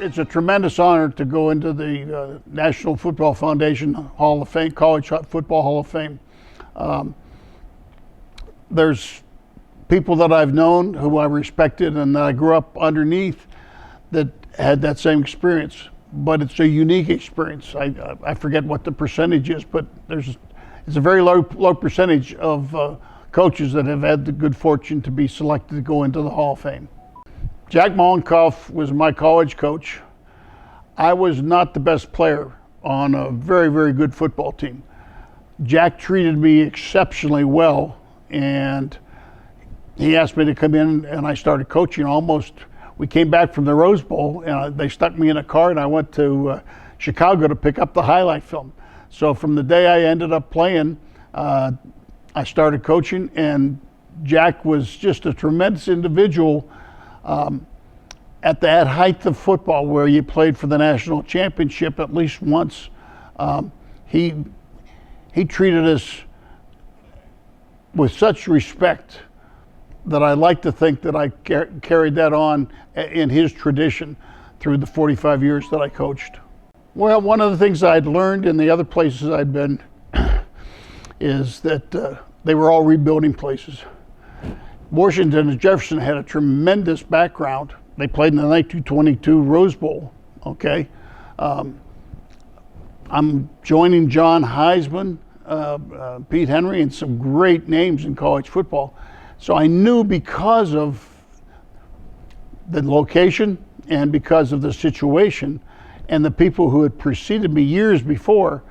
It's a tremendous honor to go into the National Football Foundation Hall of Fame, College Football Hall of Fame. There's people that I've known who I respected and that I grew up underneath that had that same experience, but it's a unique experience. I forget what the percentage is, but it's a very low percentage of coaches that have had the good fortune to be selected to go into the Hall of Fame. Jack Mollenkoff was my college coach. I was not the best player on a very, very good football team. Jack treated me exceptionally well, and he asked me to come in, and I started coaching we came back from the Rose Bowl, and they stuck me in a car, and I went to Chicago to pick up the highlight film. So from the day I ended up playing, I started coaching, and Jack was just a tremendous individual. At that height of football, where you played for the national championship at least once, he treated us with such respect that I like to think that I carried that on in his tradition through the 45 years that I coached. Well, one of the things I'd learned in the other places I'd been is that they were all rebuilding places. Washington and Jefferson had a tremendous background. They played in the 1922 Rose Bowl, okay? I'm joining John Heisman, Pete Henry, and some great names in college football. So I knew because of the location and because of the situation and the people who had preceded me years before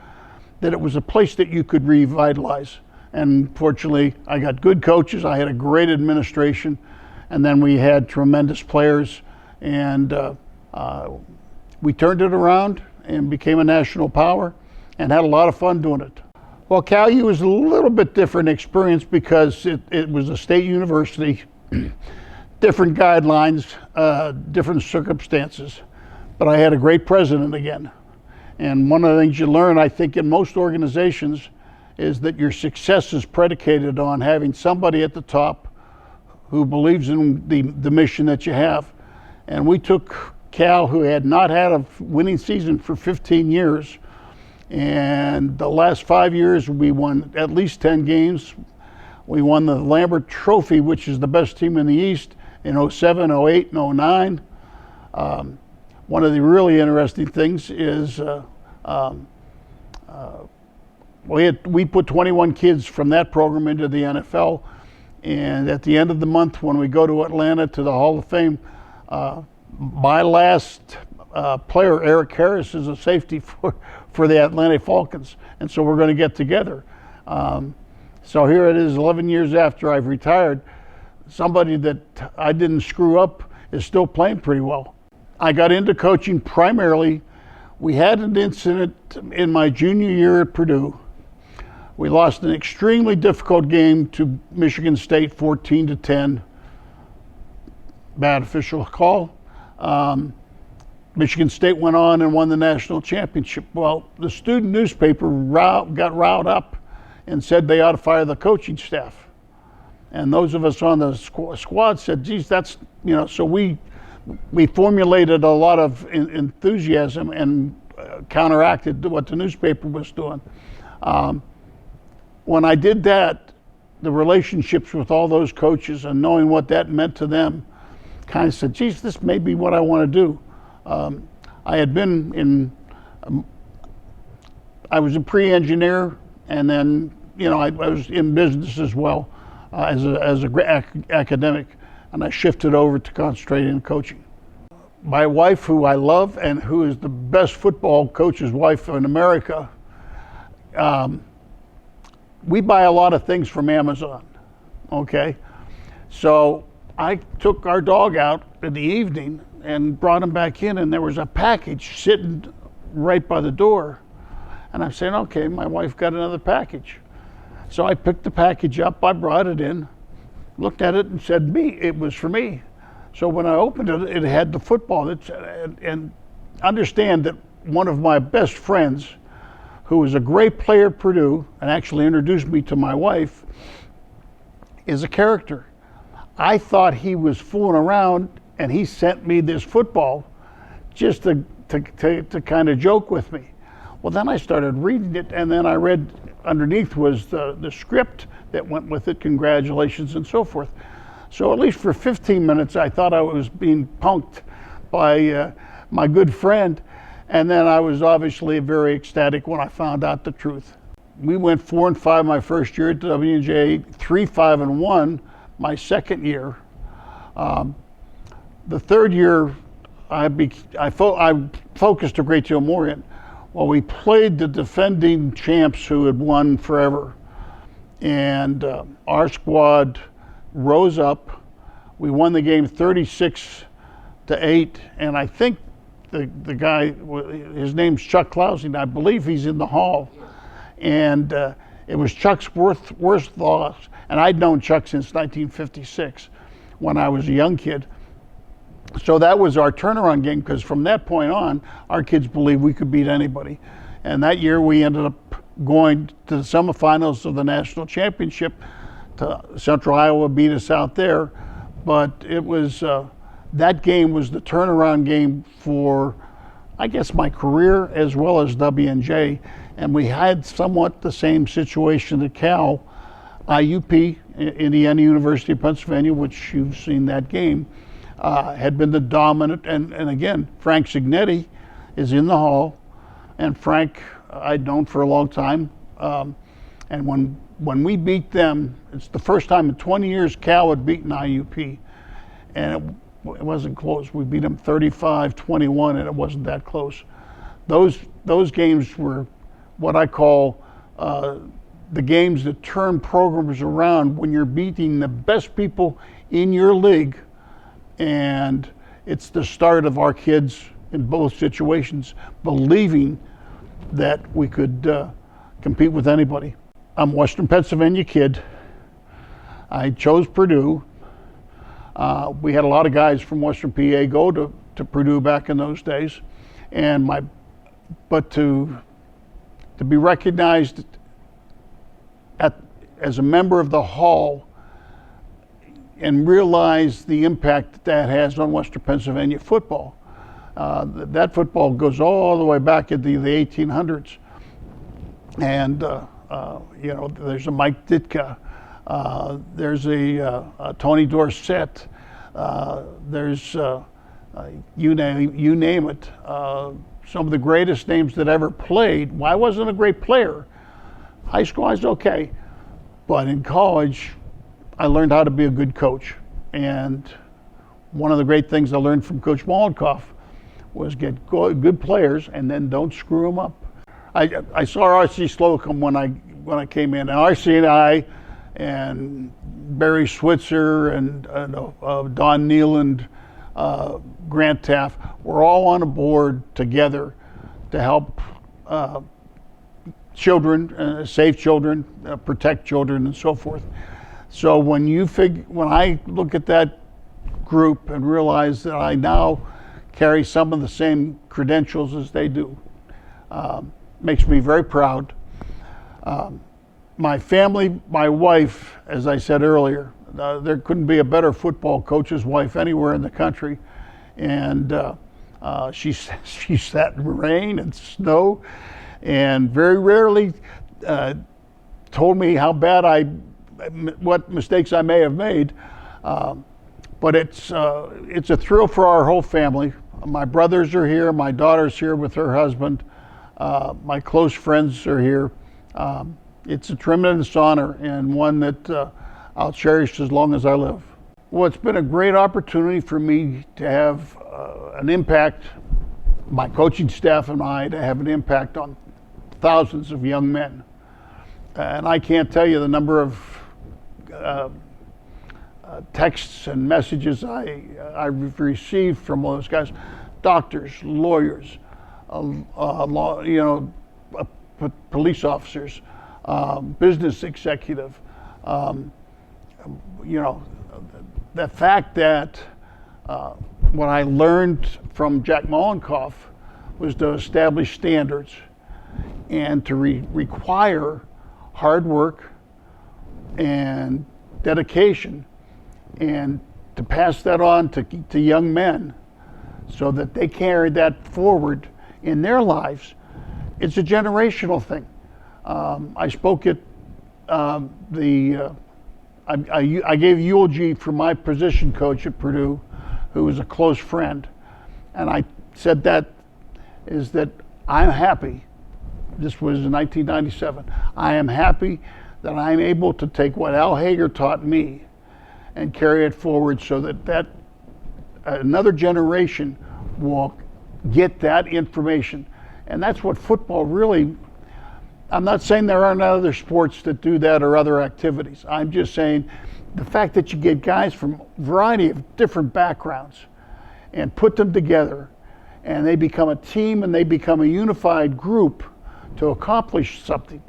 that it was a place that you could revitalize. And fortunately, I got good coaches. I had a great administration, and then we had tremendous players, and we turned it around and became a national power and had a lot of fun doing it. Well, Cal U was a little bit different experience because it was a state university, different guidelines, different circumstances, but I had a great president again. And one of the things you learn, I think, in most organizations is that your success is predicated on having somebody at the top who believes in the mission that you have. And we took Cal, who had not had a winning season for 15 years, and the last 5 years we won at least 10 games. We won the Lambert Trophy, which is the best team in the East, in 07, 08, and 09. One of the really interesting things is we put 21 kids from that program into the NFL, and at the end of the month when we go to Atlanta to the Hall of Fame, my last player, Eric Harris, is a safety for the Atlanta Falcons, and so we're going to get together. So here it is 11 years after I've retired. Somebody that I didn't screw up is still playing pretty well. I got into coaching primarily. We had an incident in my junior year at Purdue. We lost an extremely difficult game to Michigan State, 14-10. Bad official call. Michigan State went on and won the national championship. Well, the student newspaper got riled up and said they ought to fire the coaching staff. And those of us on the squad said, geez, that's, so we formulated a lot of enthusiasm and counteracted what the newspaper was doing. When I did that, the relationships with all those coaches and knowing what that meant to them kind of said, geez, this may be what I want to do. I had been I was a pre-engineer, and then, I was in business as well as a academic, and I shifted over to concentrating in coaching. My wife, who I love and who is the best football coach's wife in America, we buy a lot of things from Amazon, okay? So I took our dog out in the evening and brought him back in, and there was a package sitting right by the door. And I'm saying, okay, my wife got another package. So I picked the package up, I brought it in, looked at it and said, it was for me. So when I opened it, it had the football. And understand that one of my best friends, who was a great player at Purdue and actually introduced me to my wife, is a character. I thought he was fooling around, and he sent me this football just to kind of joke with me. Well, then I started reading it, and then I read underneath was the script that went with it, congratulations and so forth. So at least for 15 minutes, I thought I was being punked by my good friend, and then I was obviously very ecstatic when I found out the truth. We went 4-5 my first year at W&J, 3-5-1 my second year. The third year, I focused a great deal more in. Well, we played the defending champs who had won forever, and our squad rose up. We won the game 36-8, and I think the guy, his name's Chuck Clausing, and I believe he's in the hall. And it was Chuck's worst loss, and I'd known Chuck since 1956 when I was a young kid. So that was our turnaround game, because from that point on, our kids believed we could beat anybody. And that year we ended up going to the semifinals of the national championship. Central Iowa beat us out there, but it was that game was the turnaround game for, I guess, my career as well as W&J. And we had somewhat the same situation at Cal. IUP, Indiana University of Pennsylvania, which you've seen that game, had been the dominant, and again, Frank Signetti is in the hall, and Frank I'd known for a long time, and when we beat them, it's the first time in 20 years Cal had beaten IUP, and it wasn't close. We beat them 35-21, and it wasn't that close. Those games were what I call the games that turn programs around when you're beating the best people in your league. And it's the start of our kids in both situations believing that we could compete with anybody. I'm a Western Pennsylvania kid. I chose Purdue. We had a lot of guys from Western PA go to Purdue back in those days. But to be recognized as a member of the hall and realize the impact that has on Western Pennsylvania football. That football goes all the way back into the 1800s. And, there's a Mike Ditka, there's a Tony Dorsett, there's, you name it, some of the greatest names that ever played. Well, I wasn't a great player. High school, I was okay. But in college, I learned how to be a good coach. And one of the great things I learned from Coach Mollenkoff was get good players and then don't screw them up. I saw R.C. Slocum when I came in. R.C. and I and Barry Switzer and Don Nealand, Grant Taft, were all on a board together to help children, save children, protect children, and so forth. So when I look at that group and realize that I now carry some of the same credentials as they do, makes me very proud. My family, my wife, as I said earlier, there couldn't be a better football coach's wife anywhere in the country, and she sat in rain and snow, and very rarely told me how bad what mistakes I may have made, but it's a thrill for our whole family. My brothers are here, my daughter's here with her husband, my close friends are here. It's a tremendous honor and one that I'll cherish as long as I live. Well, it's been a great opportunity for me to have an impact, my coaching staff and I, to have an impact on thousands of young men. And I can't tell you the number of texts and messages I've received from those guys, doctors, lawyers, police officers, business executive. The fact that what I learned from Jack Mollenkoff was to establish standards and to require hard work and dedication, and to pass that on to young men so that they carry that forward in their lives. It's a generational thing. I spoke at I gave eulogy for my position coach at Purdue, who was a close friend, and I said that I'm happy. This was in 1997. I am happy that I'm able to take what Al Hager taught me and carry it forward so that another generation will get that information. And that's what football really, I'm not saying there aren't other sports that do that or other activities. I'm just saying the fact that you get guys from a variety of different backgrounds and put them together and they become a team and they become a unified group to accomplish something.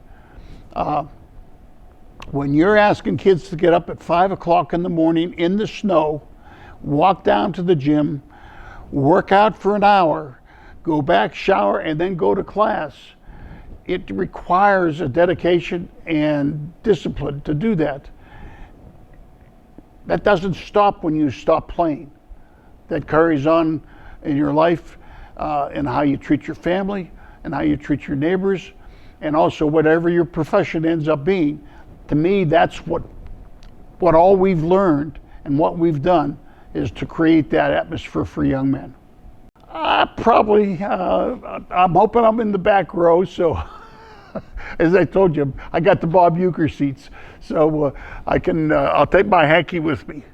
When you're asking kids to get up at 5 o'clock in the morning in the snow, walk down to the gym, work out for an hour, go back, shower, and then go to class, it requires a dedication and discipline to do that. That doesn't stop when you stop playing. That carries on in your life and how you treat your family and how you treat your neighbors and also whatever your profession ends up being. To me, that's what all we've learned and what we've done is to create that atmosphere for young men. Probably, I'm hoping I'm in the back row, so as I told you, I got the Bob Uecker seats, so I'll take my hanky with me.